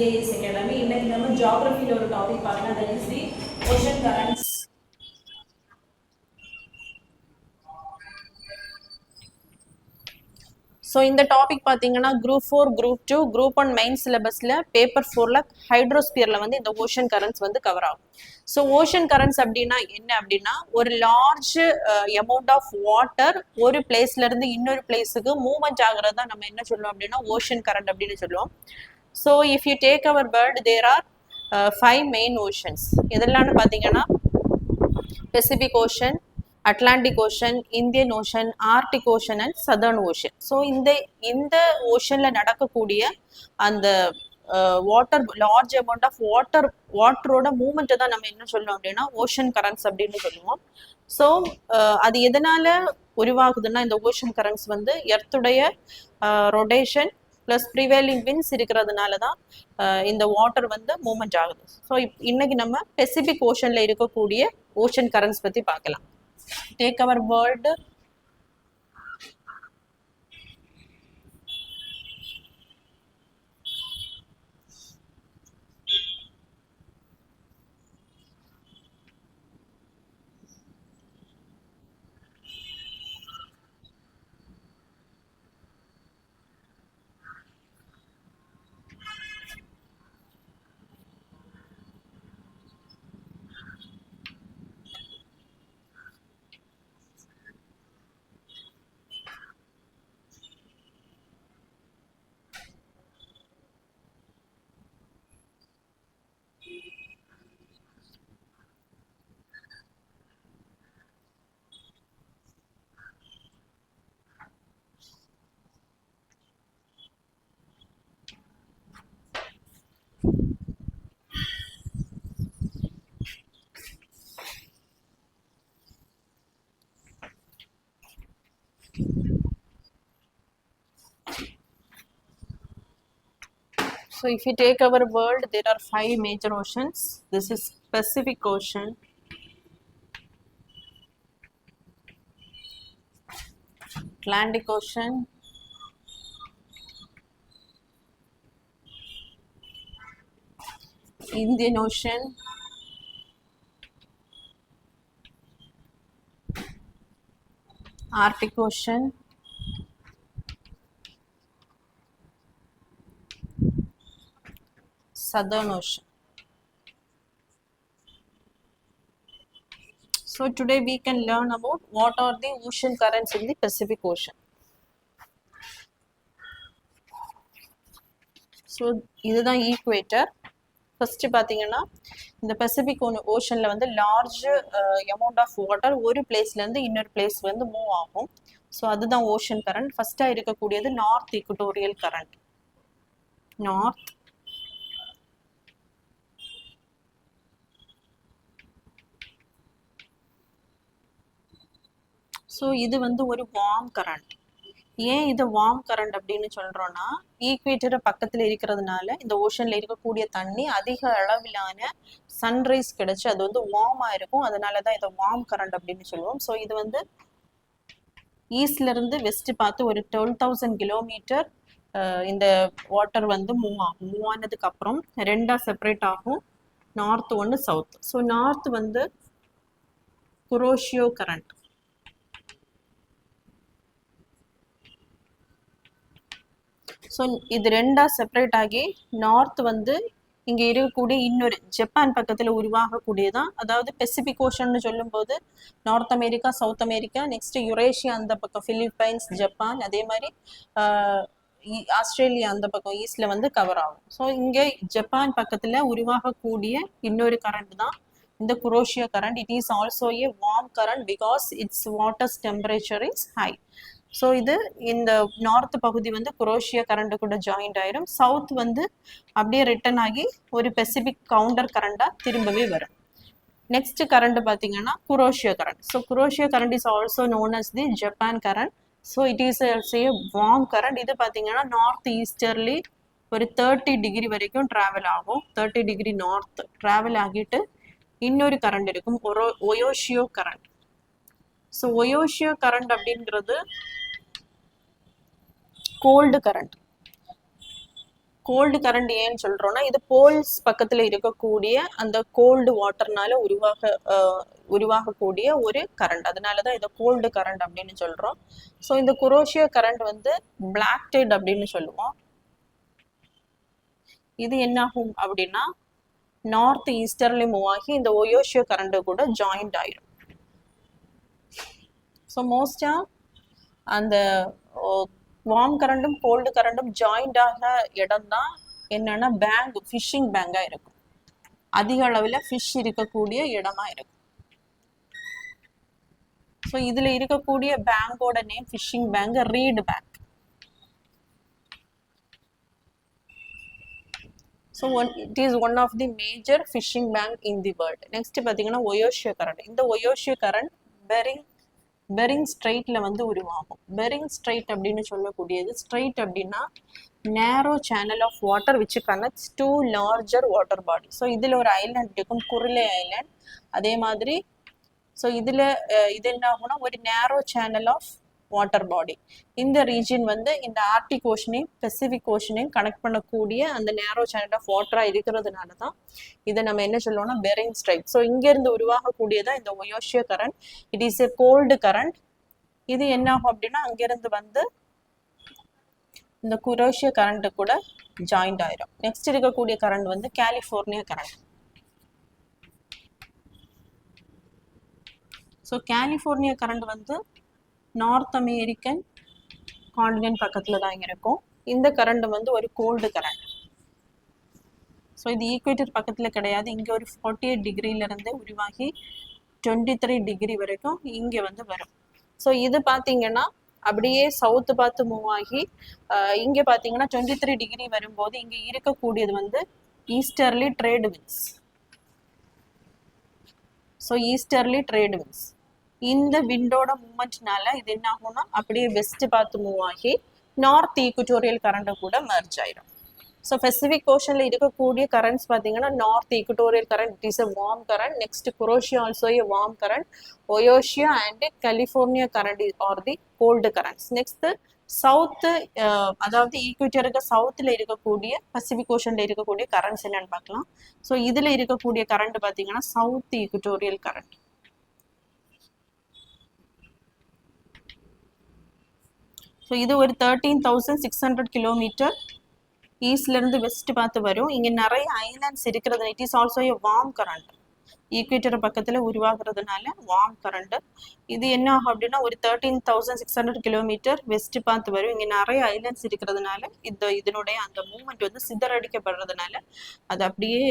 CIS Academy. இன்னைக்கு நம்ம ஜியோகிராஃபில ஒரு டாபிக் பார்க்கலாம். that is the ocean currents. So இந்த டாபிக் பார்த்தீங்கன்னா குரூப் 4 குரூப் 2 குரூப் 1 மெயின் சிலபஸில் பேப்பர் 4ல் ஹைட்ரோஸ்பியரில் வந்து இந்த ஓஷன் கரண்ட்ஸ் வந்து கவர் ஆகும். ஸோ ஓஷன் கரண்ட்ஸ் அப்படின்னா என்ன அப்படின்னா ஒரு லார்ஜ் அமௌண்ட் ஆஃப் வாட்டர் ஒரு பிளேஸ்லேருந்து இன்னொரு பிளேஸுக்கு மூவ்மெண்ட் ஆகிறதா நம்ம என்ன சொல்லுவோம் அப்படின்னா ஓஷன் கரண்ட் அப்படின்னு சொல்லுவோம். So if you take our world there are 5 main oceans. எதெல்லாம்னு பார்த்தீங்கன்னா Pacific Ocean, Atlantic Ocean, Indian Ocean, Arctic Ocean and Southern Ocean. So இந்த ஓஷனில் நடக்கக்கூடிய அந்த வாட்டர் லார்ஜ் அமௌண்ட் ஆஃப் வாட்டரோட மூவ்மெண்ட்டை தான் நம்ம என்ன சொல்லணும் அப்படின்னா ஓஷன் கரண்ட்ஸ் அப்படின்னு சொல்லுவோம். ஸோ அது எதனால உருவாகுதுன்னா இந்த ஓஷன் கரண்ட்ஸ் வந்து எர்த்துடைய ரொட்டேஷன் ப்ளஸ் ப்ரிவேலிங் விண்ட்ஸ் இருக்கிறதுனால தான் இந்த வாட்டர் வந்து மூவ்மெண்ட் ஆகுது. ஸோ இன்னைக்கு நம்ம பெசிபிக் ஓஷனில் இருக்கக்கூடிய ஓஷன் கரண்ட்ஸ் பற்றி பார்க்கலாம். Take our word So if you take our world, there are 5 major oceans. This is Pacific Ocean, Atlantic Ocean, Indian Ocean, Arctic Ocean, Southern Ocean. So today we can learn about what are the ocean currents in the Pacific Ocean. So இதுதான் equator. First பார்த்தீங்கன்னா இந்த Pacific ஓஷனில் வந்து large amount of water ஒரு பிளேஸ்லேருந்து இன்னொரு place வந்து move ஆகும். So அதுதான் ocean current. ஃபர்ஸ்ட்டாக இருக்கக்கூடியது north equatorial current. North so இது வந்து ஒரு வார்ம் கரண்ட். ஏன் இது வார்ம் கரண்ட் அப்படின்னு சொல்றோம்னா ஈக்குவேட்டரை பக்கத்தில் இருக்கிறதுனால இந்த ஓஷன்ல இருக்கக்கூடிய தண்ணி அதிக அளவிலான சன்ரைஸ் கிடைச்சு அது வந்து வார்மாக இருக்கும். அதனால தான் இதை வார்ம் கரண்ட் அப்படின்னு சொல்லுவோம். ஸோ இது வந்து ஈஸ்ட்ல இருந்து வெஸ்ட் பார்த்து ஒரு 12,000 கிலோமீட்டர் இந்த வாட்டர் வந்து மூவ் ஆகும். மூவ் ஆனதுக்கு அப்புறம் ரெண்டா செப்பரேட் ஆகும், நார்த் ஒன்று சவுத். ஸோ நார்த் வந்து குரோஷியோ கரண்ட். ஸோ இது ரெண்டா செப்பரேட் ஆகி நார்த் வந்து இங்கே இருக்கக்கூடிய இன்னொரு ஜப்பான் பக்கத்தில் உருவாகக்கூடியதான். அதாவது பெசிபிக் ஓஷன்னு சொல்லும்போது north America, south America, next Eurasia அந்த பக்கம், பிலிப்பைன்ஸ், ஜப்பான், அதே மாதிரி ஆஸ்திரேலியா அந்த பக்கம் ஈஸ்ட்ல வந்து கவர் ஆகும். ஸோ இங்கே ஜப்பான் பக்கத்தில் உருவாகக்கூடிய இன்னொரு கரண்ட் தான் இந்த Croatia current. It is also a warm current because it's waters temperature is high. So இது இந்த நார்த் பகுதி வந்து குரோஷியா கரண்ட் கூட ஜாயிண்ட் ஆயிரும். சவுத் வந்து அப்படியே ரிட்டர்ன் ஆகி ஒரு பெசிபிக் கவுண்டர் கரண்டாக திரும்பவே வரும். நெக்ஸ்ட் கரண்ட் பார்த்தீங்கன்னா Kuroshio current. So Kuroshio current is also known as the Japan current. So it is also a warm current. இது பார்த்தீங்கன்னா நார்த் ஈஸ்டர்லி ஒரு 30 டிகிரி வரைக்கும் ட்ராவல் ஆகும். 30 டிகிரி நார்த் ட்ராவல் ஆகிட்டு இன்னொரு கரண்ட் இருக்கும், ஒயோஷியோ கரண்ட். ஸோ ஒயோஷியோ கரண்ட் அப்படிங்கிறது கோல்டு கரண்ட். கோல்டு கரண்ட் ஏன்னு சொல்றோம்னா இது போல்ஸ் பக்கத்துல இருக்கக்கூடிய அந்த கோல்டு வாட்டர்னால உருவாகக்கூடிய ஒரு கரண்ட், அதனாலதான் இதை கோல்டு கரண்ட் அப்படின்னு சொல்றோம். ஸோ இந்த குரோஷியோ கரண்ட் வந்து பிளாக் டைட் அப்படின்னு சொல்லுவோம். இது என்ன ஆகும் அப்படின்னா நார்த் ஈஸ்டர்லி மூவ் ஆகி இந்த ஒயோஷியோ கரண்ட் கூட ஜாயிண்ட் ஆயிடும். ஸோ மோஸ்டா அந்த வார்ம் கரண்டும் கோல்டு கரண்டும் ஜாயிண்ட் ஆக இடம் தான் என்னன்னா பேங்க், ஃபிஷிங் பேங்கா இருக்கும். அதிக அளவில் ஃபிஷ் இருக்கக்கூடிய இடமா இருக்கும். ஸோ இதுல இருக்கக்கூடிய பேங்கோட name fishing bank, reed bank. So it is one of the major fishing bank in the world. Next பார்த்தீங்கன்னா ஒயோஷியோ கரண்ட். இந்த ஒயோஷியோ கரண்ட் பெரிங் ஸ்ட்ரைட்ல வந்து உருவாகும். பெரிங் ஸ்ட்ரைட் அப்படின்னு சொல்லக்கூடியது, ஸ்ட்ரைட் அப்படின்னா narrow channel of water which connects two larger water body. So இதுல ஒரு island இருக்கும், குருலே ஐலாண்ட். அதே மாதிரி ஸோ இதுல இது என்ன ஆகும்னா ஒரு நேரோ சேனல் ஆஃப் வாட்டர் பாடி. இந்த ரீஜன் வந்து இந்த ஆர்டிக் ஓஷனையும் பெசிபிக் ஓஷனையும் கனெக்ட் பண்ணக்கூடிய அந்த நேரோ சேனல் ஆஃப் வாட்டரா இருக்கிறதுனால தான் இதை நம்ம என்ன சொல்லுவோம்னா பெரிங் ஸ்ட்ரைட். ஸோ இங்க இருந்து உருவாகக்கூடியதான் இந்த Oyashio current. It is a cold current. இது என்ன ஆகும் அப்படின்னா அங்கிருந்து வந்து இந்த குரோஷியோ கரண்ட் கூட ஜாயிண்ட் ஆயிரும். நெக்ஸ்ட் இருக்கக்கூடிய கரண்ட் வந்து California current. So California current வந்து நார்த் அமெரிக்கன் காண்டினென்ட் பக்கத்துல தான் இருக்கும். இந்த கரண்ட் வந்து ஒரு கோல்டு கரண்ட். ஸோ இது ஈக்குவேட்டர் பக்கத்துல கிடையாது. இங்க ஒரு 48 டிகிரில இருந்து உருவாகி 23 டிகிரி வரைக்கும் இங்க வந்து வரும். ஸோ இது பாத்தீங்கன்னா அப்படியே சவுத்து பார்த்து மூவ் ஆகி இங்க பாத்தீங்கன்னா 23 டிகிரி வரும்போது இங்க இருக்கக்கூடியது வந்து easterly trade winds. So easterly trade winds இந்த விண்டோட மூவ்மெண்ட்னால இது என்ன ஆகும்னா அப்படியே வெஸ்ட் பார்த்து மூவ் ஆகி நார்த் ஈக்குட்டோரியல் கரண்ட் கூட மெர்ஜ் ஆயிடும். ஸோ பெசிபிக் ஓஷன்ல இருக்கக்கூடிய கரண்ட்ஸ் பார்த்தீங்கன்னா north equatorial current, it is a warm current. Next Kuroshio also a warm current. Oyashio and California current are the cold currents. Next south, அதாவது ஈக்குவேட்டருக்கு சவுத்தில் இருக்கக்கூடிய Pacific ஓஷன்ல இருக்கக்கூடிய கரண்ட்ஸ் என்னன்னு பார்க்கலாம். ஸோ இதுல இருக்கக்கூடிய கரண்ட் பார்த்தீங்கன்னா சவுத் ஈக்குட்டோரியல் கரண்ட். ஸோ இது ஒரு 13,600 கிலோமீட்டர் ஈஸ்ட்ல இருந்து வெஸ்ட் பார்த்து வரும். இங்க நிறைய ஐலாண்ட்ஸ் இருக்கிறது. It is also a warm current. Equator பக்கத்துல உருவாகிறதுனால வார்ம் கரண்ட். இது என்ன ஆகும் அப்படின்னா ஒரு 13,600 கிலோமீட்டர் வெஸ்ட் பார்த்து வரும். இங்க நிறைய ஐலாண்ட்ஸ் இருக்கிறதுனால இதனுடைய அந்த மூவ்மெண்ட் வந்து சிதறடிக்கப்படுறதுனால அது அப்படியே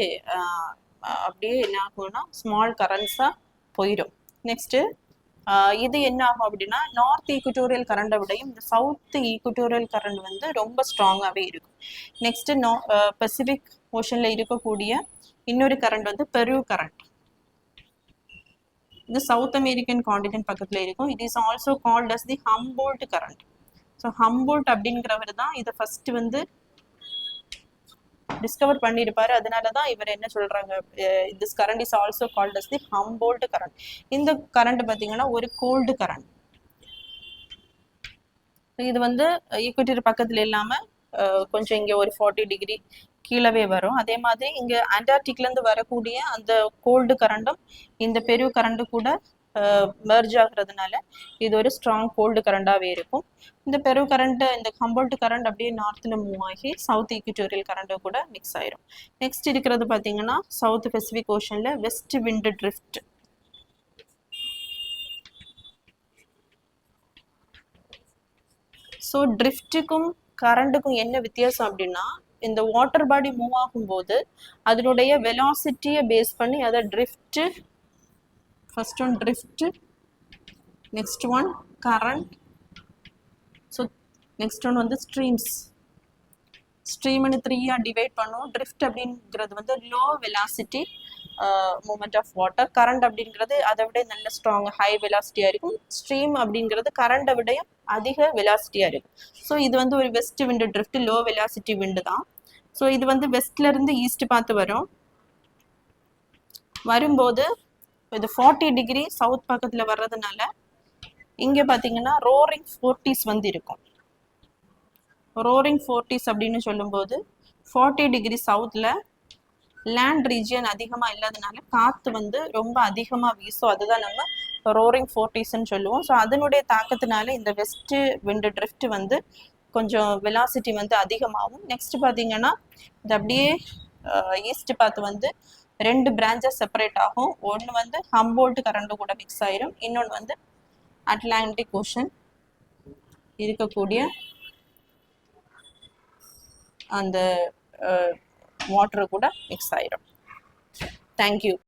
என்ன ஆகும்னா ஸ்மால் கரண்ட்ஸா போயிடும். நெக்ஸ்ட் இது என்ன ஆகும் அப்படின்னா நார்த் ஈக்குட்டோரியல் கரண்டை விடையும் இந்த சவுத் ஈக்குட்டோரியல் கரண்ட் வந்து ரொம்ப ஸ்ட்ராங்காகவே இருக்கும். நெக்ஸ்ட் பசிபிக் ஓஷன்ல இருக்கக்கூடிய இன்னொரு கரண்ட் வந்து பெரு கரண்ட். இது சவுத் அமெரிக்கன் காண்டினென்ட் பக்கத்துல இருக்கும். It is also called as the Humboldt current. So Humboldt அப்படிங்கிறவர் தான் இதை ஃபர்ஸ்ட் வந்து டிஸ்கவர் பண்ணியிருப்பாரு. அதனாலதான் இவர் என்ன சொல்றாங்க, this current is also called as the Humboldt current. இந்த கரண்ட் பாத்தீங்கன்னா ஒரு கோல்டு கரண்ட். இது வந்து ஈக்குவேட்டர் பக்கத்துல இல்லாம கொஞ்சம் இங்க ஒரு 40 டிகிரி கீழவே வரும். அதே மாதிரி இங்க அண்டார்டிக்ல இருந்து வரக்கூடிய அந்த கோல்டு கரண்டும் இந்த பெரு கரண்ட் கூட மெர்ஜ் ஆகுறதுனால இது ஒரு ஸ்ட்ராங் கோல்டு கரண்டாவே இருக்கும். இந்த பெரு கரண்ட், இந்த ஹம்போல்ட் கரண்ட் அப்படியே நார்த்ல மூவ் ஆகி சவுத் ஈக்குட்டோரியல் கரண்ட் கூட மிக்ஸ் ஆயிரும். நெக்ஸ்ட் இருக்கிறது பாத்தீங்கன்னா சவுத் பசிபிக் ஓஷன்ல வெஸ்ட் விண்ட் ட்ரிஃப்ட். ஸோ ட்ரிஃப்ட்டுக்கும் கரண்ட்டுக்கும் என்ன வித்தியாசம் அப்படின்னா இந்த வாட்டர் பாடி மூவ் ஆகும்போது அதனுடைய வெலாசிட்டியை பேஸ் பண்ணி அதை drift, first one drift, next one current, so next one வந்து ஸ்ட்ரீம்ஸ். ஸ்ட்ரீம்னு 3 டிவைட் பண்ணும். ட்ரிஃப்ட் அப்படிங்கிறது வந்து low velocity moment of water. Current அப்படிங்கிறது அதை விட நல்ல ஸ்ட்ராங் ஹை வெலாசிட்டியா இருக்கும். ஸ்ட்ரீம் அப்படிங்கிறது கரண்டை விடையும் அதிக வெலாசிட்டியா இருக்கும். ஸோ இது வந்து ஒரு வெஸ்ட் விண்டு ட்ரிஃப்ட், லோ வெலாசிட்டி விண்டு தான். ஸோ இது வந்து வெஸ்ட்ல இருந்து ஈஸ்ட் பார்த்து வரும்போது இது 40 டிகிரி சவுத் பக்கத்துல வர்றதுனால இங்க பாத்தீங்கன்னா ரோரிங் ஃபோர்டிஸ் வந்து இருக்கும். ரோரிங் ஃபோர்டிஸ் அப்படின்னு சொல்லும்போது 40 டிகிரி சவுத்தில் லேண்ட் ரீஜியன் அதிகமாக இல்லாதனால காற்று வந்து ரொம்ப அதிகமாக வீசும். அதுதான் நம்ம ரோரிங் ஃபோர்டிஸ்ன்னு சொல்லுவோம். ஸோ அதனுடைய தாக்கத்தினால இந்த வெஸ்ட் விண்டு ட்ரிஃப்ட் வந்து கொஞ்சம் வெலாசிட்டி வந்து அதிகமாகும். நெக்ஸ்ட் பார்த்தீங்கன்னா இது அப்படியே ஈஸ்ட் பார்த்து வந்து 2 பிரான்ச்சஸ் செப்பரேட் ஆகும். ஒன்று வந்து ஹம்போல்ட் கரண்ட் கூட மிக்ஸ் ஆயிரும், இன்னொன்று வந்து அட்லாண்டிக் ஓஷன் இருக்கக்கூடிய அந்த வாட்டர் கூட மிக்ஸ் ஆயிரும். தேங்க்யூ.